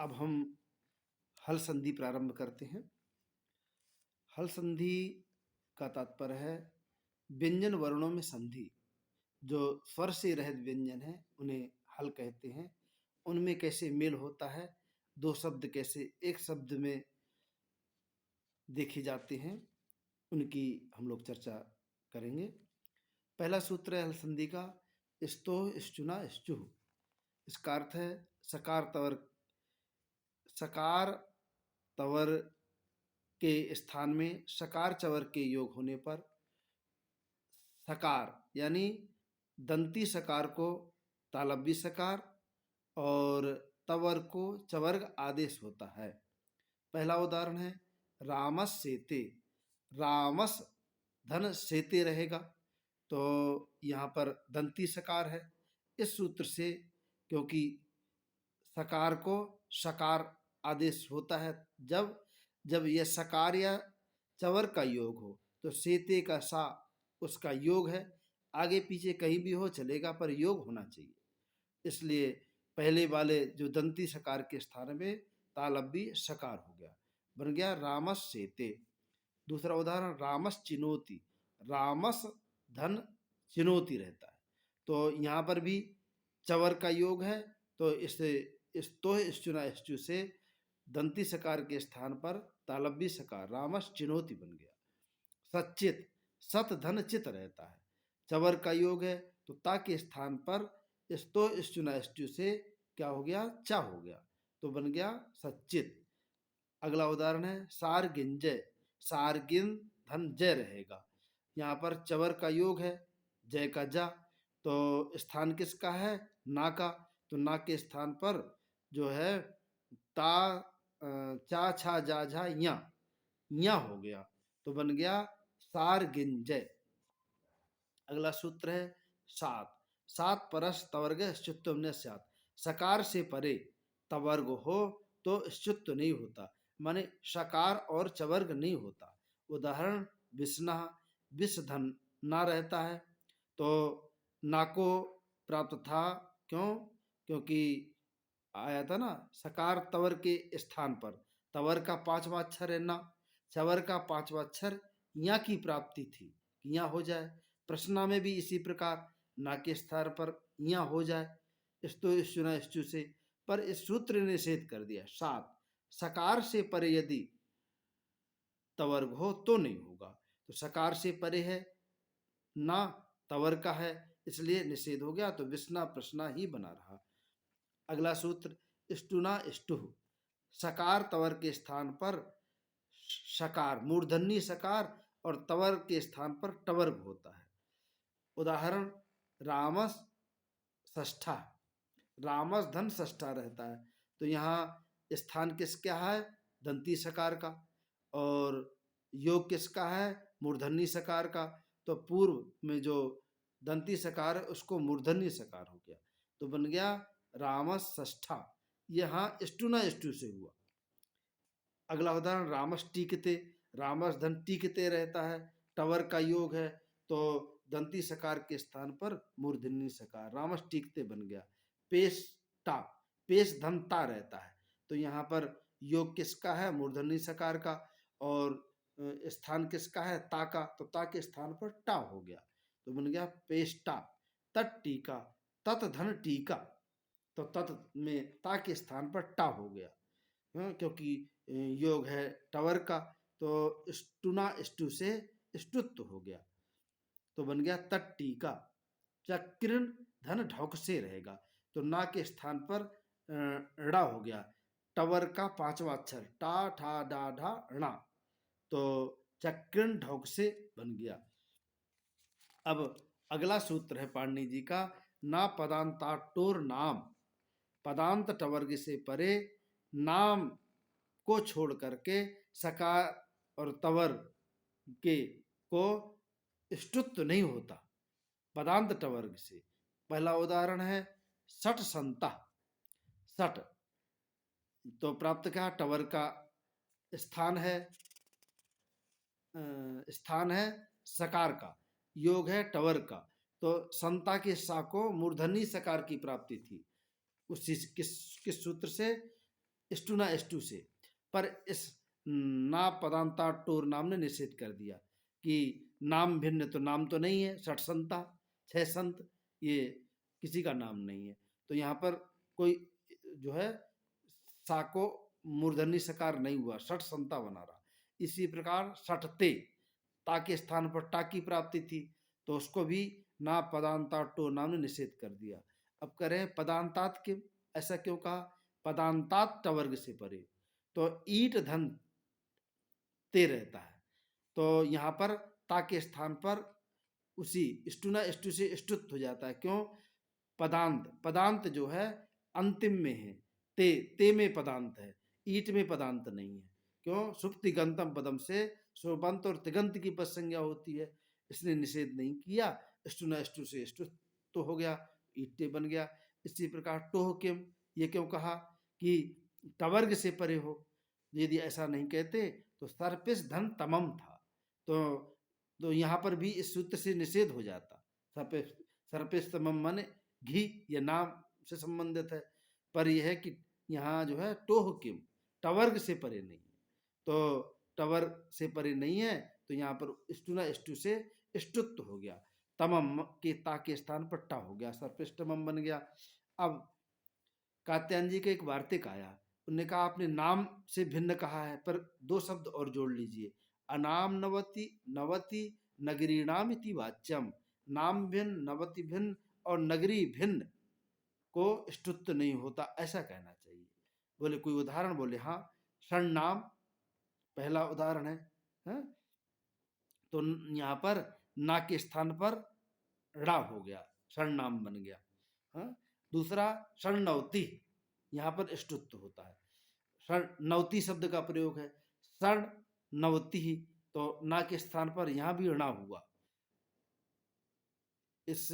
अब हम हल संधि प्रारंभ करते हैं। हल संधि का तात्पर्य है व्यंजन वर्णों में संधि। जो स्वर से रहित व्यंजन है उन्हें हल कहते हैं। उनमें कैसे मेल होता है, दो शब्द कैसे एक शब्द में देखे जाते हैं, उनकी हम लोग चर्चा करेंगे। पहला सूत्र है हल संधि का स्तोह श्चुना श्चुः। इसका अर्थ है सकार तवर के स्थान में सकार चवर के योग होने पर सकार यानी दंती सकार को तालव्य सकार और तवर को चवर्ग आदेश होता है। पहला उदाहरण है रामस सेते। रामस धन सेते रहेगा, तो यहाँ पर दंती सकार है। इस सूत्र से क्योंकि सकार को सकार आदेश होता है, जब जब यह सकार या चवर का योग हो तो सेते का सा उसका योग है। आगे पीछे कहीं भी हो चलेगा, पर योग होना चाहिए। इसलिए पहले वाले जो दंती सकार के स्थान में तालव्य सकार हो गया, बन गया रामस सेते। दूसरा उदाहरण रामस चिनोति। रामस धन चिनोति रहता है, तो यहाँ पर भी चवर का योग है, तो इससे स्तुना स्तु से दंती सकार के स्थान पर तालव्य सकार रामस चिनोति बन गया। सचित सत धन चित रहता है, चवर का योग है, तो ता के स्थान पर स्तुना स्तु से क्या हो गया, चा हो गया, तो बन गया सच्चित। अगला उदाहरण है सारगिंजय। सारगिन धन जय रहेगा, यहाँ पर चवर का योग है, जय का जा, तो स्थान किसका है, ना का, तो ना के स्थान पर जो है ता चा छा जा झा या हो गया, तो बन गया सारगिंजय। अगला सूत्र है सात। सात परस तवर्ग श्चुत्व न स्यात्। सकार से परे तवर्ग हो तो श्चुत्व नहीं होता, माने सकार और चवर्ग नहीं होता। उदाहरण विष्णा। विष धन ना रहता है, तो ना को प्राप्त था, क्यों, क्योंकि आया था ना सकार तवर के स्थान पर। तवर का पांचवा अक्षर है ना, चवर का पांचवा अक्षर या की प्राप्ति थी, या हो जाए। प्रश्ना में भी इसी प्रकार ना के स्थान पर या हो जाए, स्तु से, पर इस सूत्र ने निषेध कर दिया। सात सकार से परे यदि तवर्ग हो तो नहीं होगा, तो सकार से परे है, ना तवर का है, इसलिए निषेध हो गया, तो विष्णा प्रश्ना ही बना रहा। अगला सूत्र स्टुना स्टुह। सकार तवर के स्थान पर सकार मूर्धन्य सकार और तवर के स्थान पर टवर्ग होता है। उदाहरण रामस षष्ठा। रामस धन षष्ठा रहता है, तो यहाँ स्थान किसका है, दंती सकार का, और योग किसका है, मूर्धन्य सकार का, तो पूर्व में जो दंती सकार है उसको मूर्धन्य सकार हो गया, तो बन गया रामस षष्ठा। यहाँ स्टुना स्टु से हुआ। अगला उदाहरण रामस टीकते। रामस धन टीकते रहता है, टवर का योग है, तो दंती सकार के स्थान पर मूर्धन्य सकार रामस टीकते बन गया। पेश टा। पेश धन ता रहता है, तो यहाँ पर योग किसका है, मूर्धन्य सकार का, और स्थान किसका है, ता का, तो ता के स्थान पर टा हो गया, तो बन गया पेष्टा। तट टीका। तत धन टीका, तो तत में ता के स्थान पर टा हो गया, क्योंकि योग है टवर का, तो स्टुना स्टु से स्टुत्व हो गया, तो बन गया तट टीका। चक्रण धन ढौक से रहेगा, तो ना के स्थान पर ड़ा हो गया, टवर का पांचवा अक्षर टा ठा डा ढा णा, तो चक्रण ढौक से बन गया। अब अगला सूत्र है पाणिनि जी का ना पदांता टोर नाम। पदांत टवर्ग से परे नाम को छोड़ करके सकार और तवर के को ष्टुत्व नहीं होता पदांत टवर्ग से। पहला उदाहरण है सट संता। सट तो प्राप्त का टवर का स्थान है सकार का, योग है टवर का, तो संता के सा को मूर्धनी सकार की प्राप्ति थी। उस किस सूत्र से, स्टुना स्टु से, पर इस ना पदांता टोर नाम ने निषेध कर दिया कि नाम भिन्न, तो नाम तो नहीं है, षट संता, छह संत, ये किसी का नाम नहीं है। तो यहाँ पर कोई जो है साको मूर्धन्य सकार नहीं हुआ, षट संता बना रहा। इसी प्रकार षटते, ता के स्थान पर टा की प्राप्ति थी, तो उसको भी ना पदांता टो नाम ने निषेध कर दिया। अब करें पदांतात के, ऐसा क्यों कहा? पदांतात टवर्ग से परे, तो ईट धन ते रहता है, तो यहाँ पर ता के स्थान पर उसी स्टुना स्टु से स्टुत हो जाता है। क्यों? पदांत, पदांत जो है अंतिम में है, ते में पदांत है, ईट में पदांत नहीं है। क्यों? सुप्ति गंतम पदम से स्वबंत और तिगंत की पद संज्ञा होती है, इसने निषेध नहीं किया। स्टुना स्टु से स्टुत तो हो गया, ईटे बन गया। इसी प्रकार टोह किम, ये क्यों कहा कि टवर्ग से परे हो? यदि ऐसा नहीं कहते तो सर्पिस धन तमम था, तो यहाँ पर भी इस सूत्र से निषेध हो जाता। सर्पिस तमम माने घी, ये नाम से संबंधित है, पर यह है कि यहाँ जो है टोह किम, टवर्ग से परे नहीं है, तो टवर्ग से परे नहीं है, तो यहाँ पर स्टुना स्टु से स्टुत्व हो गया, तमम के ता के स्थान पर टा हो गया, सर्पिष्टमम बन गया। अब कात्यायन जी का एक वार्तिक आया, उन्होंने कहा आपने नाम से भिन्न कहा है, पर दो शब्द और जोड़ लीजिए, अनाम नवति नवति नगरीणाम इति वाच्यम, नाम भिन्न, नवति भिन्न और नगरी भिन्न को स्तुत्व नहीं होता, ऐसा कहना चाहिए। बोले कोई उदाहरण? बोले हाँ, षण नाम पहला उदाहरण है? तो यहाँ पर ना के स्थान पर ड़ा हो गया, षण नाम बन गया। हाँ? दूसरा षण नवती, यहाँ पर स्तुत्व होता है, षण नवती शब्द का प्रयोग है, षण नवती, तो ना के स्थान पर यहाँ भी ऋणा हुआ। इस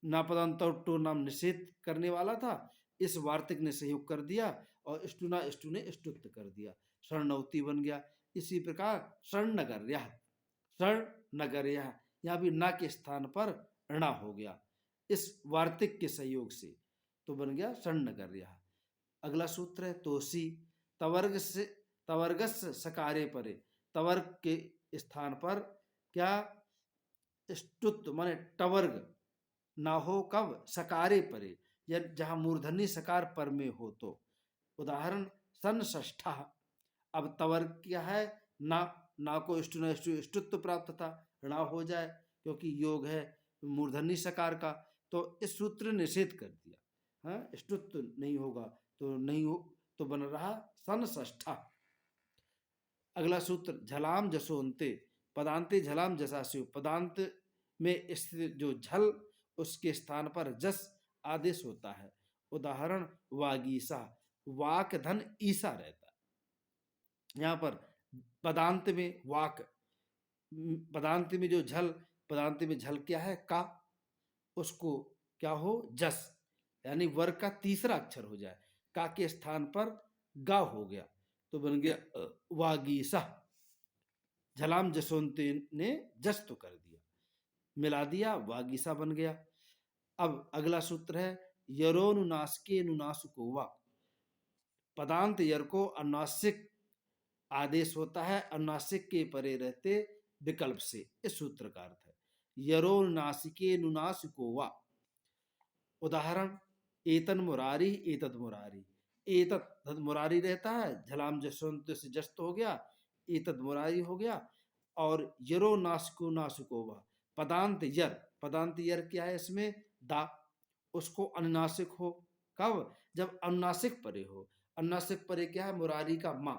नापदांत टो नाम निषेध करने वाला था, इस वार्तिक ने सहयोग कर दिया और स्टुना स्टु ने स्तुत्व कर दिया, शरणवती बन गया। इसी प्रकार शरण नगर्या, शरण नगर्या, यहाँ भी ना के स्थान पर ऋणा हो गया इस वार्तिक के सहयोग से, तो बन गया शरण नगर्या। अगला सूत्र है तोसी, तवर्ग से तवर्गस सकारे परे, तवर्ग के स्थान पर क्या स्तुत्व माने टवर्ग ना हो, कब? सकारे परे, या जहां मूर्धन्य सकार पर में हो तो। उदाहरण सन षष्ठा, अब तवर्ग क्या है? ना को स्तुत्व प्राप्त था, ऋणा हो जाए क्योंकि योग है मूर्धन्य सकार का, तो इस सूत्र ने निषेध कर दिया। हाँ, स्तुत्व नहीं होगा, तो नहीं हो, तो बन रहा सन षष्ठा। अगला सूत्र झलाम जसोन्ते, पदांते झलाम जसास्यु, पदांत में स्थित जो झल उसके स्थान पर जस आदेश होता है। उदाहरण वागीसा, वाक धन ईसा रहता है। यहाँ पर पदांत में वाक, पदांत में जो झल, पदांत में झल क्या है? का, उसको क्या हो? जस, यानी वर्ग का तीसरा अक्षर हो जाए, का के स्थान पर गा हो गया, तो बन गया वागीसा। झलाम जसोन्ते ने जस तो कर दिया, मिला दिया, वागीसा बन गया। अब अगला सूत्र है यरोनुनासिके अनुनासिको वा, पदांत यर को अनुनासिक आदेश होता है, अनुनासिक के परे रहते विकल्प से, इस सूत्र का अर्थ है यरोनुनासिके अनुनासिको वा। उदाहरण एतन मुरारी एतद मुरारी, एतद मुरारी रहता है, झलाम जसवंत से जस्त हो गया, एतद मुरारी हो गया। और यरो नासिको नासिको वा, पदांत यर, पदांत यर क्या है? इसमें दा, उसको अनुनासिक हो, कब? जब अनुनासिक परे हो। अनुनासिक परे क्या है? मुरारी का माँ,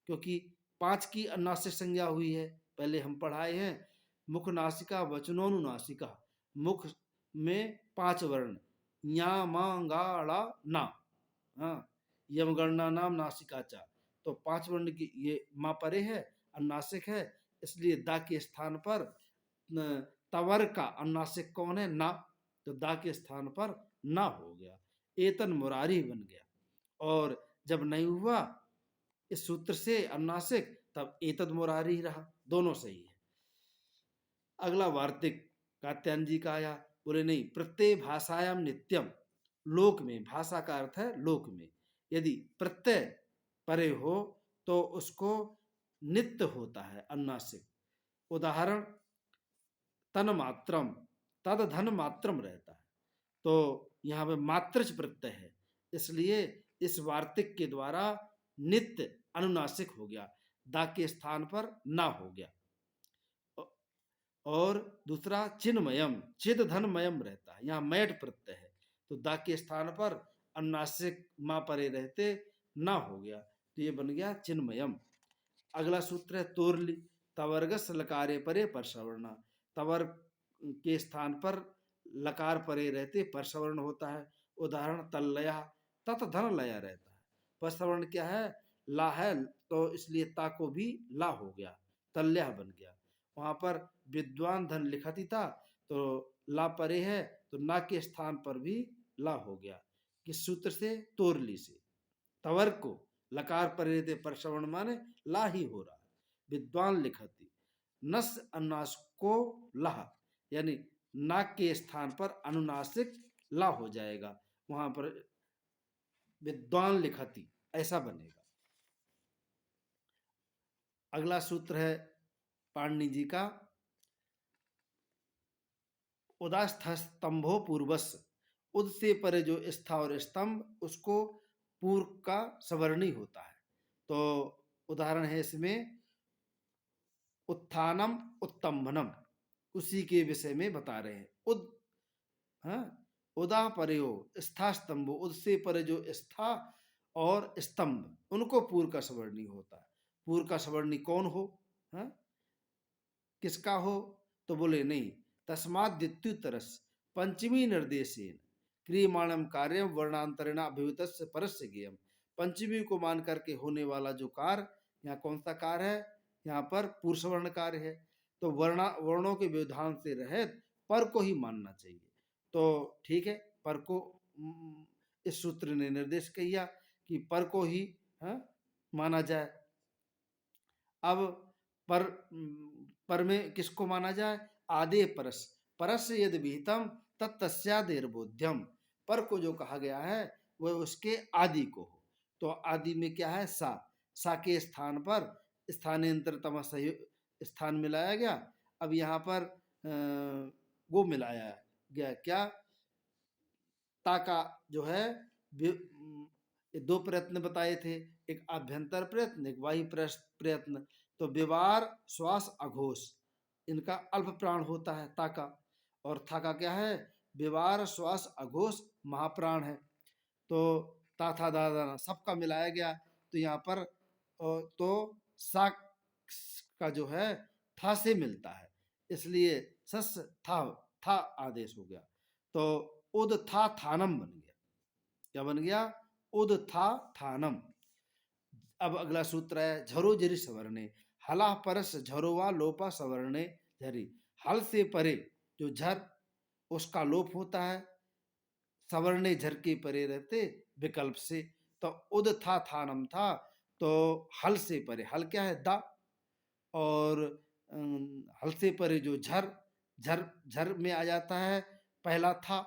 क्योंकि 5 की अनुनासिक संज्ञा हुई है, पहले हम पढ़ाए हैं, मुख नासिका वचनोनुनासिका, मुख में 5 वर्ण, या मा गा ड़ा ना, हाँ, यम गणना नाम नासिका चा, तो 5 वर्ण की ये माँ परे है, अनुनासिक है, इसलिए दा के स्थान पर तवर का अनुनासिक कौन है? ना, तो दा के स्थान पर ना हो गया, एतन मुरारी बन गया। और जब नहीं हुआ इस सूत्र से अनुनासिक, तब एतद मुरारी रहा, दोनों सही है। अगला वार्तिक कात्यायन जी का आया, बोले नहीं, प्रत्यय भाषायाम नित्यम, लोक में, भाषा का अर्थ है लोक में, यदि प्रत्यय परे हो तो उसको नित्य होता है अनुनासिक। उदाहरण तन्मात्रम, तद धन मात्रम रहता है, तो यहाँ पे मात्रच प्रत्यय है, इसलिए इस वार्तिक के द्वारा नित्य अनुनासिक हो गया, दा के स्थान पर ना हो गया। और दूसरा चिन्मयम, चिद धनमयम रहता है, यहाँ मैट प्रत्यय है, तो दा के स्थान पर अनुनासिक मा परे रहते ना हो गया, तो ये बन गया चिन्मयम। अगला सूत्र है तोरली, तवर्गस लकारे परे परसवर्ण, तवर्ग के स्थान पर लकार परे रहते परसवर्ण होता है। उदाहरण तल्लया, तत धन लया रहता है, परसवर्ण क्या है, ला है, तो इसलिए ता को भी ला हो गया, तल्या बन गया। वहां पर विद्वान धन लिखती था, तो ला परे है, तो ना के स्थान पर भी ला हो गया। किस सूत्र से, तोरली से। तवर्ग को लकार परे रहते परसवर्ण माने ला ही हो रहा है, विद्वान लिखती। नस अनुनास को लह, यानी नाक के स्थान पर अनुनासिक ला हो जाएगा, वहां पर विद्वान लिखती ऐसा बनेगा। अगला सूत्र है पाणिनि जी का, उदास्थ स्तंभो पूर्वस्य, उद से परे जो स्था और स्तंभ उसको पूर्व का सवर्णी होता है, तो उदाहरण है इसमें उत्थानम उत्तंभनम, उसी के विषय में बता रहे हैं। उद, हाँ, उदा परेयो स्था स्तंभ, उद से परे जो स्था और स्तंभ उनको पूर्व का सवर्णी होता है। पूर्व का सवर्णी कौन हो, हाँ, किसका हो, तो बोले नहीं, तस्मात् द्वितीयोत्तरस् पंचमी निर्देशेन क्रियमाणम कार्यम वर्णांतरेण अभिहितस्य परस्य ज्ञेयम, पंचमी को मान करके होने वाला जो कार्य, यहाँ कौन सा कार्य है, यहाँ पर पुरुषवर्ण कार्य है, तो वर्णों के व्यवधान से रहित पर को ही मानना चाहिए। तो ठीक है, पर को इस सूत्र ने निर्देश किया कि पर को ही, हाँ, माना जाए। अब पर में किसको माना जाए, आदे परस, परस यद विहितम तत्तस्यादेर्बोध्यम, पर को जो कहा गया है वह उसके आदि को हो, तो आदि में क्या है, सा के स्थान पर स्थानांतरतम स्थान मिलाया गया। अब यहाँ पर वो मिलाया गया क्या, ता का जो है दो प्रयत्न बताए थे, एक आभ्यंतर प्रयत्न, एक बाह्य प्रयत्न, तो विवार श्वास अघोष इनका अल्प प्राण होता है ता का, और था का क्या है, विवार श्वास अघोष महाप्राण है, तो ता था दादा सबका मिलाया गया, तो यहाँ पर तो सा का जो है था से मिलता है, इसलिए सस था आदेश हो गया, तो उद था थानम बन गया। क्या बन गया, उद था थानम। अब अगला सूत्र है झरो झरी सवर्णे, हला परस झरोवा लोपा सवर्णे झरी, हल से परे जो झर उसका लोप होता है, सवर्णे झर के परे रहते विकल्प से, तो उद था थानम था, तो हल से परे, हल क्या है, दा, और हल से परे जो झर, झर में आ जाता है पहला था,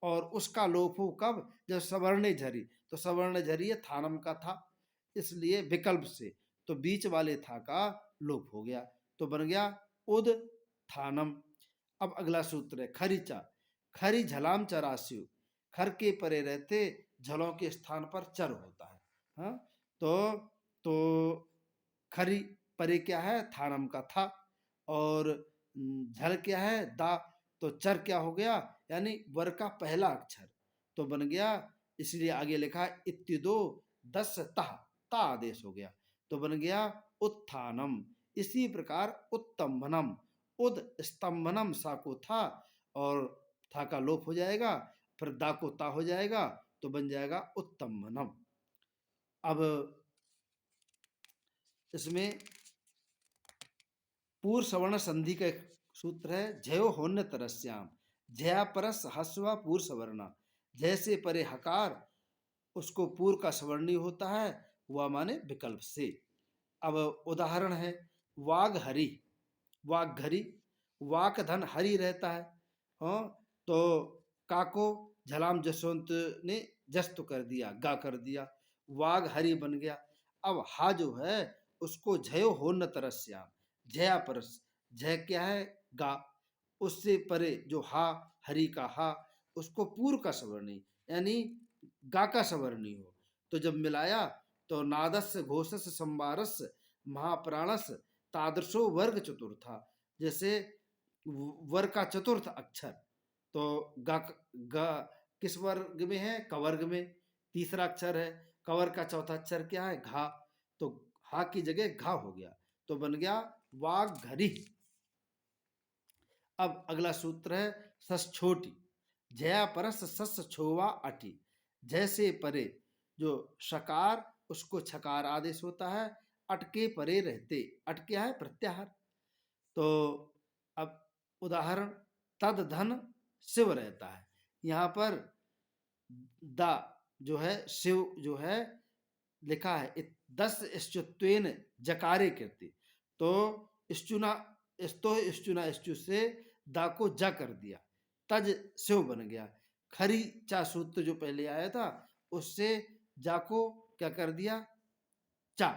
और उसका लोप हो कब, जब सवर्ण झरी, तो सवर्ण झरी है थानम का था, इसलिए विकल्प से, तो बीच वाले था का लोप हो गया, तो बन गया उद थानम। अब अगला सूत्र है खरीचा, खरी झलाम चरास्यु, खर के परे रहते झलों के स्थान पर चर होता है, हाँ, तो खरी परे क्या है, थानम का था, और झल क्या है, दा, तो चर क्या हो गया, यानी वर का पहला अक्षर, तो बन गया, इसलिए आगे लिखा इत्युदो 10 ता आदेश हो गया, तो बन गया उत्थानम। इसी प्रकार उत्तंभनम, उद स्तंभनम सा को था, और था का लोप हो जाएगा, फिर दा को ता हो जाएगा, तो बन जाएगा उत्तंभनम। अब इसमें पूर्व सवर्ण संधि का एक सूत्र है जयो होन्य तरस्याम, जया परस हस्वा पूर्व सवर्णा, जैसे परे हकार उसको पूर्व का सवर्णी होता है, वह माने विकल्प से। अब उदाहरण है वाघ हरि, वाघ घरी, वाक धन हरि रहता है, हाँ, तो का को झलाम जसवंत ने जस्त कर दिया, गा कर दिया, वाघ हरि बन गया। अब हा जो है उसको झयो हो न तरस्याम, झया परस, झय क्या है गा, उससे परे जो हा हरि का हा उसको पूर्व का सवर्णी यानी गा का सवर्णी हो। तो जब मिलाया तो नादस्य घोषस्य संवारस्य महाप्राणस तादृशो वर्ग चतुर्था, जैसे वर्ग का चतुर्थ अक्षर। तो ग ग किस वर्ग में है? कवर्ग में। तीसरा अक्षर है कवर का चौथा अक्षर क्या है? घा। तो हा की जगह घा हो गया तो बन गया वाघ घरी। अब अगला सूत्र है सस छोटी, जया परस सस छोवा अटी, जैसे परे जो शकार उसको छकार आदेश होता है, अटके परे रहते, अटके है प्रत्याहार। तो अब उदाहरण तद धन शिव रहता है, यहाँ पर द जो है शिव जो है लिखा है 10 स्तुत्वेन जकारे कृति। तो स्तुना स्तो स्तुना स्तु से दा को जा कर दिया, तज शिव बन गया। खरी चा सूत्र जो पहले आया था उससे जा को क्या कर दिया? चा,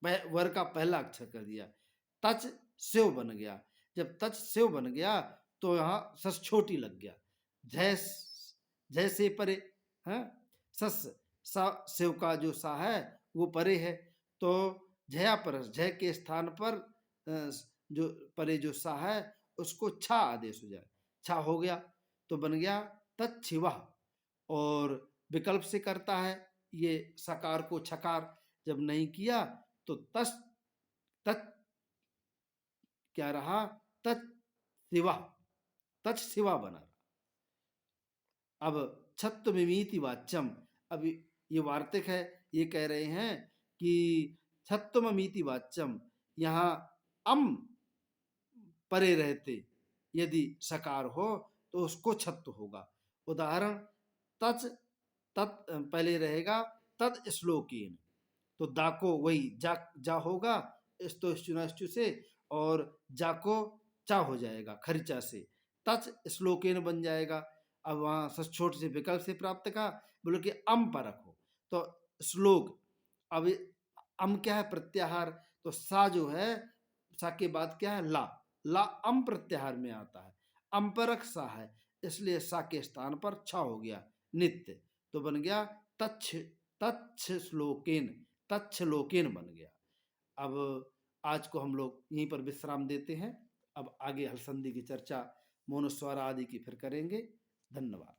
वर का पहला अक्षर कर दिया, तच शिव बन गया। जब तच शिव बन गया तो यहाँ सस छोटी लग गया, जय जय से परे है, सस सा शिव का जो सा है वो परे है। तो झया परस, झय के स्थान पर जो परे जो सा है उसको छा आदेश हो जाए, छा हो गया तो बन गया तत्छिवा। और विकल्प से करता है ये सकार को छकार, जब नहीं किया तो तस् तत् क्या रहा? तत् शिवा, तत् शिवा बना। अब छत्वमिति वाच्यम, अब ये वार्तिक है, ये कह रहे हैं कि छत्वमिति वाच्यम, यहाँ अम परे रहते यदि सकार हो तो उसको छत्व होगा। उदाहरण तच तत् पहले रहेगा तद श्लोकीन, तो दा को वही जा होगा स्तो स्तुनास्तु से, और जा को चा हो जाएगा खर्चा से, तच श्लोकेन बन जाएगा। अब वहाँ सचोट से विकल्प से प्राप्त का बोलो कि अम परक हो तो श्लोक। अब अम क्या है? प्रत्याहार। तो सा जो है सा के बाद क्या है? ला, ला अम प्रत्याहार में आता है, अम परक सा है इसलिए सा के स्थान पर छ हो गया नित्य, तो बन गया तच्छ, तच्छ श्लोकेन, तच्छ लोकेन बन गया। अब आज को हम लोग यहीं पर विश्राम देते हैं। अब आगे हल संधि की चर्चा मोनुस्वार आदि की फिर करेंगे। धन्यवाद।